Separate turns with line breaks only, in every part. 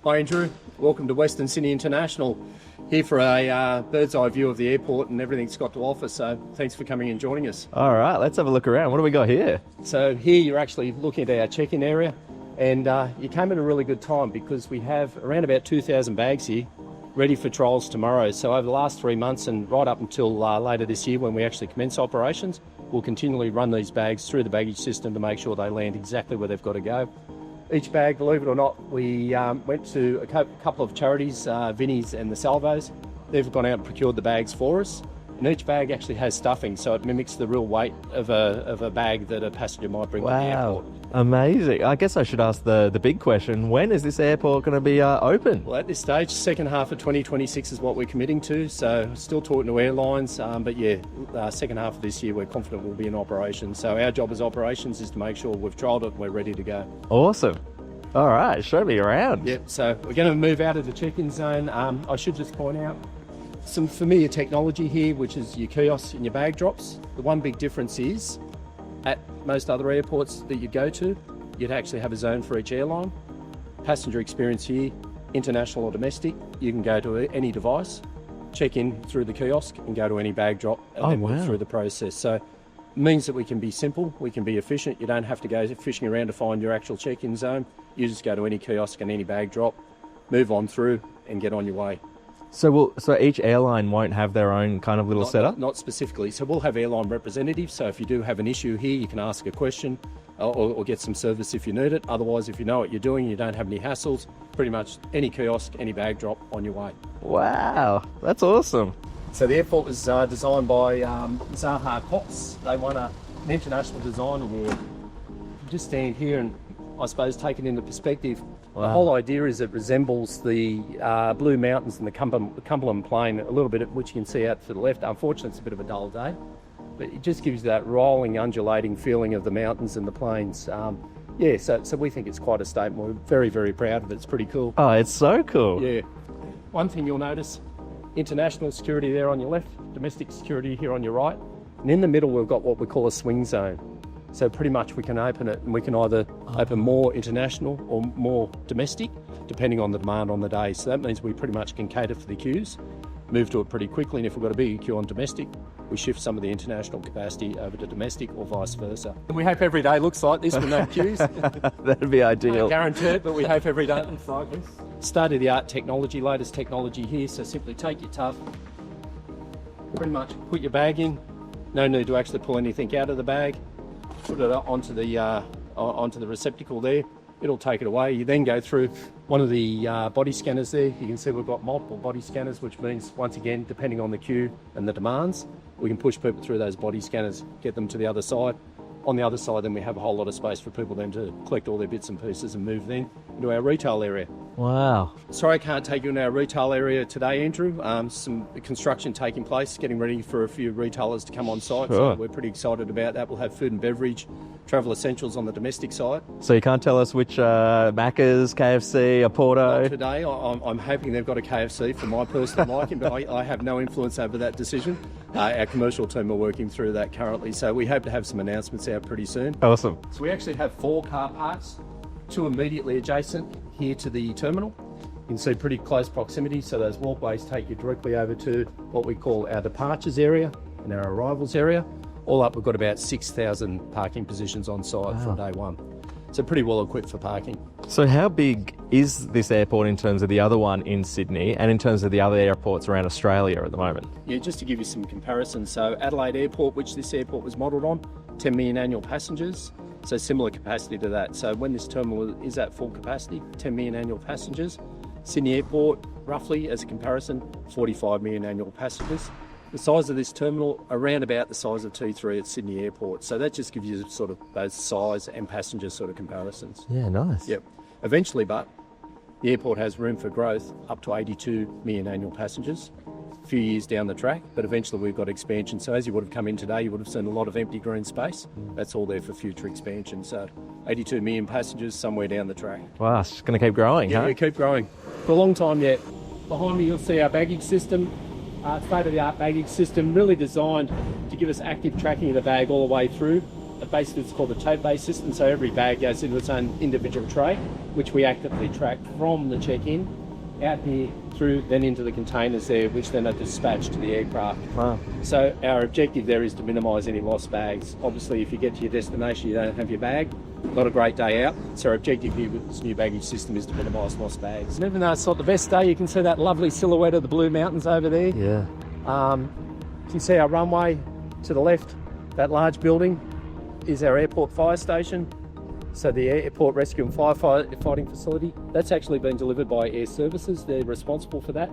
Hi Andrew, welcome to Western Sydney International. Here for a bird's eye view of the airport and everything it's got to offer, so thanks for coming and joining us.
All right, let's have a look around. What do we got here?
So here you're actually looking at our check-in area, and you came at a really good time because we have around about 2,000 bags here ready for trials tomorrow. So over the last 3 months and right up until later this year when we actually commence operations, we'll continually run these bags through the baggage system to make sure they land exactly where they've got to go. Each bag, believe it or not, we went to a couple of charities, Vinnie's and the Salvos. They've gone out and procured the bags for us. And each bag actually has stuffing, so it mimics the real weight of a bag that a passenger might bring to the airport.
Amazing. I guess I should ask the big question. When is this airport going to be open?
Well, at this stage, second half of 2026 is what we're committing to. So still talking to airlines, but yeah, second half of this year, we're confident we'll be in operation. So our job as operations is to make sure we've trialled it and we're ready to go.
Awesome. All right, show me around.
Yep, so we're going to move out of the check-in zone. I should just point out some familiar technology here, which is your kiosks and your bag drops. The one big difference is, at most other airports that you go to, you'd actually have a zone for each airline. Passenger experience here, international or domestic, you can go to any device, check in through the kiosk and go to any bag drop and then move through the process. So it means that we can be simple, we can be efficient. You don't have to go fishing around to find your actual check-in zone. You just go to any kiosk and any bag drop, move on through and get on your way.
So each airline won't have their own kind of little setup?
Not specifically. So we'll have airline representatives. So if you do have an issue here, you can ask a question or get some service if you need it. Otherwise, if you know what you're doing, you don't have any hassles, pretty much any kiosk, any bag drop on your way.
Wow, that's awesome.
So the airport was designed by Zaha Cox. They won an international design award. Just stand here and I suppose take it into perspective. Wow. The whole idea is it resembles the Blue Mountains and the Cumberland Plain a little bit, which you can see out to the left. Unfortunately, it's a bit of a dull day, but it just gives you that rolling, undulating feeling of the mountains and the plains. So we think it's quite a statement. We're very, very proud of it. It's pretty cool.
Oh, it's so cool.
Yeah. One thing you'll notice, international security there on your left, domestic security here on your right, and in the middle we've got what we call a swing zone. So pretty much we can open it and we can either open more international or more domestic, depending on the demand on the day. So that means we pretty much can cater for the queues, move to it pretty quickly, and if we've got a bigger queue on domestic, we shift some of the international capacity over to domestic or vice versa. And we hope every day looks like this with no queues.
That'd be ideal.
Guaranteed, but we hope every day looks like this. State-of-the-art technology, latest technology here, so simply take your tub, pretty much put your bag in, no need to actually pull anything out of the bag, put it onto the receptacle there, it'll take it away. You then go through one of the body scanners there. You can see we've got multiple body scanners, which means, once again, depending on the queue and the demands, we can push people through those body scanners, get them to the other side. On the other side, then we have a whole lot of space for people then to collect all their bits and pieces and move then into our retail area.
Wow.
Sorry I can't take you in our retail area today, Andrew. Some construction taking place, getting ready for a few retailers to come on site.
Sure.
So we're pretty excited about that. We'll have food and beverage, travel essentials on the domestic side.
So you can't tell us which Macca's, KFC, a Porto?
Not today. I'm hoping they've got a KFC for my personal liking, but I have no influence over that decision. Our commercial team are working through that currently, so we hope to have some announcements out pretty soon.
Awesome.
So we actually have 4 car parks, 2 immediately adjacent here to the terminal. You can see pretty close proximity, so those walkways take you directly over to what we call our departures area and our arrivals area. All up, we've got about 6,000 parking positions on site from day one. So pretty well equipped for parking.
So how big is this airport in terms of the other one in Sydney and in terms of the other airports around Australia at the moment?
Yeah, just to give you some comparisons. So Adelaide Airport, which this airport was modelled on, 10 million annual passengers. So similar capacity to that. So when this terminal is at full capacity, 10 million annual passengers. Sydney Airport, roughly as a comparison, 45 million annual passengers. The size of this terminal, around about the size of T3 at Sydney Airport. So that just gives you sort of those size and passenger sort of comparisons.
Yeah, nice.
Yep. Eventually, but the airport has room for growth up to 82 million annual passengers a few years down the track, but eventually we've got expansion. So as you would have come in today, you would have seen a lot of empty green space. That's all there for future expansion. So 82 million passengers somewhere down the track.
Wow, it's just going to keep growing,
yeah,
huh?
Yeah, keep growing. For a long time yet. Behind me, you'll see our baggage system. State-of-the-art baggage system, really designed to give us active tracking of the bag all the way through. basically it's called a tote-based system, so every bag goes into its own individual tray, which we actively track from the check-in, out here, through, then into the containers there, which then are dispatched to the aircraft.
Wow.
So our objective there is to minimise any lost bags. Obviously, if you get to your destination, you don't have your bag, not a great day out. So our objective here with this new baggage system is to minimise lost bags. And even though it's not the best day, you can see that lovely silhouette of the Blue Mountains over there.
Yeah.
You can see our runway to the left. That large building is our airport fire station. So the airport rescue and firefighting facility, that's actually been delivered by Air Services. They're responsible for that.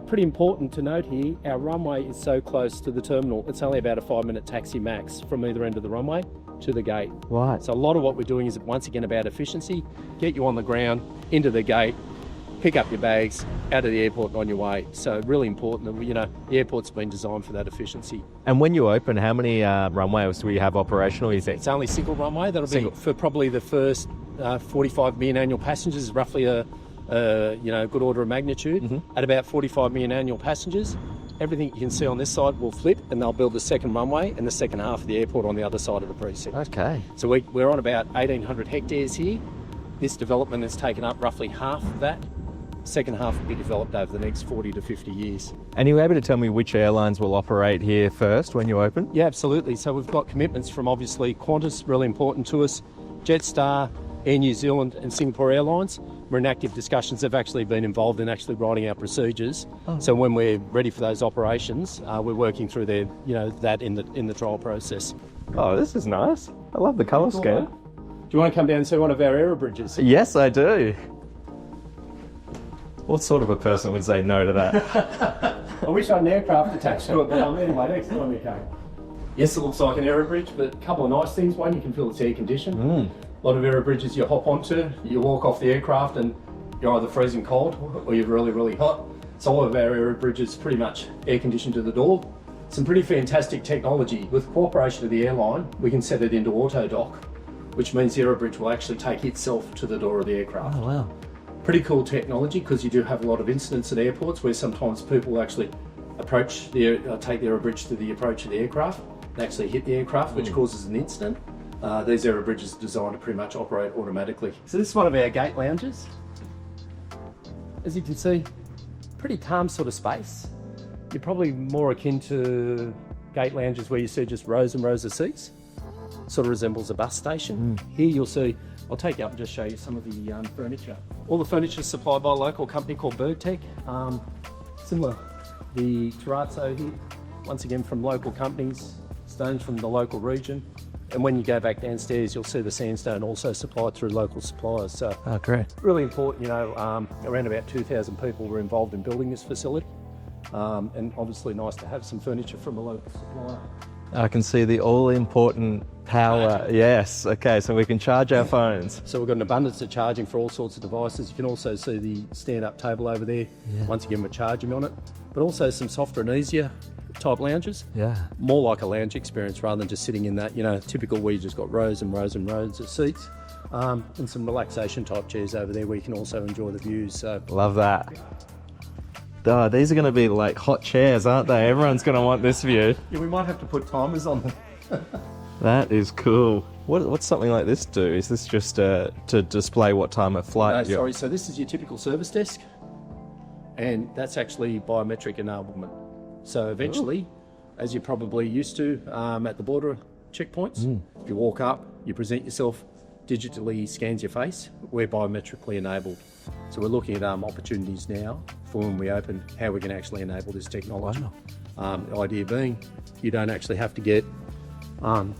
Pretty important to note here, our runway is so close to the terminal. It's only about a 5-minute taxi max from either end of the runway to the gate.
Right.
So a lot of what we're doing is once again about efficiency. Get you on the ground, into the gate, pick up your bags, out of the airport and on your way. So really important that, you know, the airport's been designed for that efficiency.
And when you open, how many runways will you have operational, you think?
It's only single runway. That'll
Single.
be for probably the first 45 million annual passengers, roughly a good order of magnitude. At about 45 million annual passengers, everything you can see on this side will flip, and they'll build the second runway and the second half of the airport on the other side of the precinct.
Okay.
So we're on about 1,800 hectares here. This development has taken up roughly half of that. Second half will be developed over the next 40 to 50 years.
And are you able to tell me which airlines will operate here first when you open?
Yeah, absolutely. So we've got commitments from obviously Qantas, really important to us, Jetstar, Air New Zealand and Singapore Airlines. We're in active discussions. They've actually been involved in actually writing our procedures. So when we're ready for those operations, we're working through that in the trial process.
Oh, this is nice. I love the colour scheme.
Do you want to come down and see one of our Aerobridges?
Yes, I do. What sort of a person would say no to that?
I wish I had an aircraft attached to it, but anyway, next time we come. Yes, it looks like an Aerobridge, but a couple of nice things. One, you can feel it's air conditioned. A lot of Aerobridges you hop onto, you walk off the aircraft and you're either freezing cold or you're really, really hot. So all of our Aerobridges pretty much air conditioned to the door. Some pretty fantastic technology. With cooperation of the airline, we can set it into auto dock, which means the Aerobridge will actually take itself to the door of the aircraft.
Oh, wow.
Pretty cool technology, because you do have a lot of incidents at airports where sometimes people actually take the Aerobridge to the approach of the aircraft and actually hit the aircraft, which causes an incident. These Aerobridges are designed to pretty much operate automatically. So this is one of our gate lounges. As you can see, pretty calm sort of space. You're probably more akin to gate lounges where you see just rows and rows of seats. Sort of resembles a bus station. Here you'll see, I'll take you up and just show you some of the furniture. All the furniture is supplied by a local company called Birdtech. Similar, the terrazzo here, once again from local companies, stones from the local region. And when you go back downstairs, you'll see the sandstone also supplied through local suppliers. So
great.
really important, around about 2,000 people were involved in building this facility. And obviously nice to have some furniture from a local supplier.
I can see the all-important power. Yes, okay, so we can charge our phones.
So we've got an abundance of charging for all sorts of devices. You can also see the stand-up table over there. Once again, we're charging on it. But also some softer and easier type lounges.
Yeah.
More like a lounge experience rather than just sitting in that, typical where you just got rows and rows and rows of seats. And some relaxation type chairs over there where you can also enjoy the views. So
Love that. Oh, these are going to be like hot chairs, aren't they? Everyone's going to want this view.
yeah, we might have to put timers on them.
That is cool. What's something like this do? Is this just to display what time of flight?
No, sorry, so this is your typical service desk, and that's actually biometric enablement. So eventually, as you're probably used to at the border checkpoints, if you walk up, you present yourself, digitally scans your face, we're biometrically enabled. So we're looking at opportunities now for when we open, how we can actually enable this technology.
Wow.
The idea being, you don't actually have to get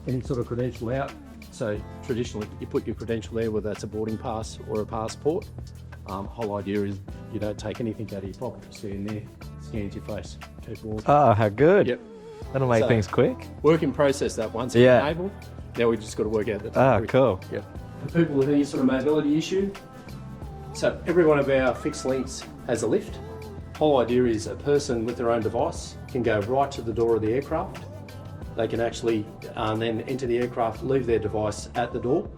any sort of credential out. So traditionally, you put your credential there, whether that's a boarding pass or a passport. Whole idea is you don't take anything out of your pocket, just stand there, scans your face, keep walking.
Oh, how good.
Yep.
That'll make things quick.
Work in process that once it's enabled. Now we just got to work out that.
Ah, cool.
Yep. For people with any sort of mobility issue, so every one of our fixed links has a lift. Whole idea is a person with their own device can go right to the door of the aircraft. They can actually then enter the aircraft, leave their device at the door,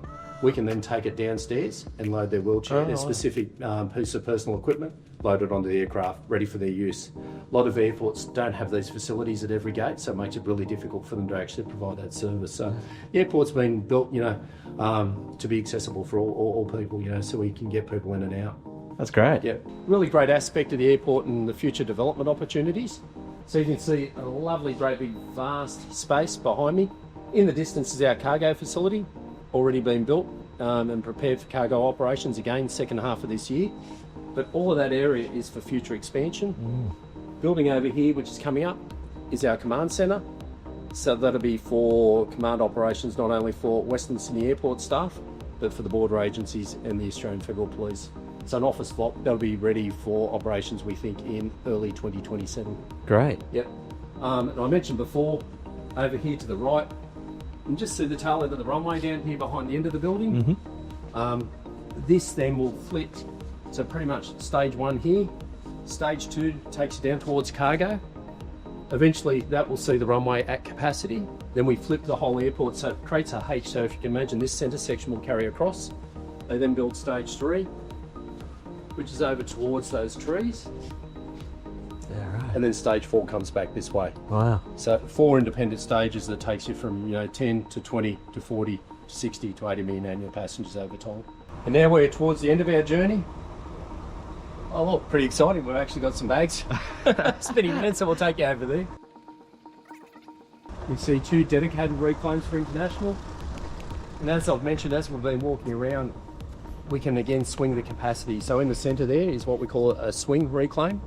we can then take it downstairs and load their wheelchair, their specific piece of personal equipment, load it onto the aircraft, ready for their use. A lot of airports don't have these facilities at every gate, so it makes it really difficult for them to actually provide that service. So the airport's been built, to be accessible for all people, so we can get people in and out.
That's great.
Yeah, really great aspect of the airport and the future development opportunities. So you can see a lovely, great big vast space behind me. In the distance is our cargo facility, already been built and prepared for cargo operations again, second half of this year. But all of that area is for future expansion. Building over here, which is coming up, is our command centre. So that'll be for command operations, not only for Western Sydney Airport staff, but for the border agencies and the Australian Federal Police. So an office block that'll be ready for operations, we think, in early 2027.
Great.
Yep. And I mentioned before, over here to the right, you can just see the tail end of the runway down here behind the end of the building. This then will flip. So pretty much stage 1 here. Stage 2 takes you down towards cargo. Eventually that will see the runway at capacity. Then we flip the whole airport, so it creates a H. So if you can imagine, this centre section will carry across. They then build stage 3, which is over towards those trees.
Yeah, right.
And then stage 4 comes back this way.
Wow.
So 4 independent stages that takes you from 10 to 20 to 40 to 60 to 80 million annual passengers over time. And now we're towards the end of our journey. Oh look, pretty exciting. We've actually got some bags spinning around, so we'll take you over there. You see 2 dedicated reclaims for international. And as I've mentioned, as we've been walking around, we can again swing the capacity. So in the centre there is what we call a swing reclaim.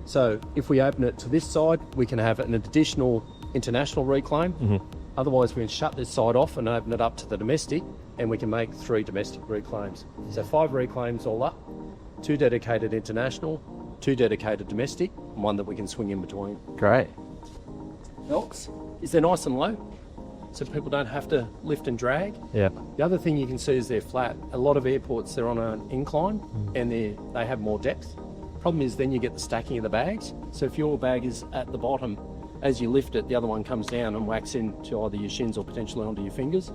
So if we open it to this side, we can have an additional international reclaim. Otherwise we can shut this side off and open it up to the domestic, and we can make 3 domestic reclaims. So 5 reclaims all up, 2 dedicated international, 2 dedicated domestic, and 1 that we can swing in between.
Great.
Helps is they're nice and low, so people don't have to lift and drag.
Yeah.
The other thing you can see is they're flat. A lot of airports, they're on an incline and they have more depth. Problem is then you get the stacking of the bags. So if your bag is at the bottom, as you lift it, the other one comes down and whacks into either your shins or potentially onto your fingers.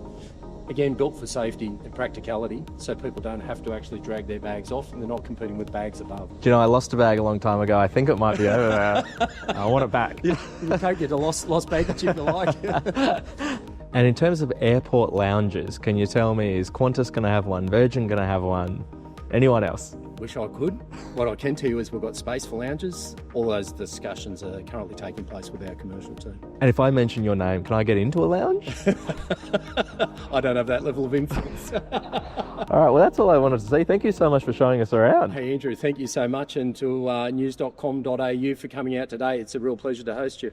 Again, built for safety and practicality, so people don't have to actually drag their bags off and they're not competing with bags above.
Do you know, I lost a bag a long time ago. I think it might be over now. I want it back.
You can't get a lost baggage if you like.
And in terms of airport lounges, can you tell me, is Qantas going to have one? Virgin going to have one? Anyone else?
Wish I could. What I can tell you is we've got space for lounges. All those discussions are currently taking place with our commercial team.
And if I mention your name, can I get into a lounge?
I don't have that level of influence.
All right, well, that's all I wanted to say. Thank you so much for showing us around.
Hey, Andrew, thank you so much, and to news.com.au for coming out today. It's a real pleasure to host you.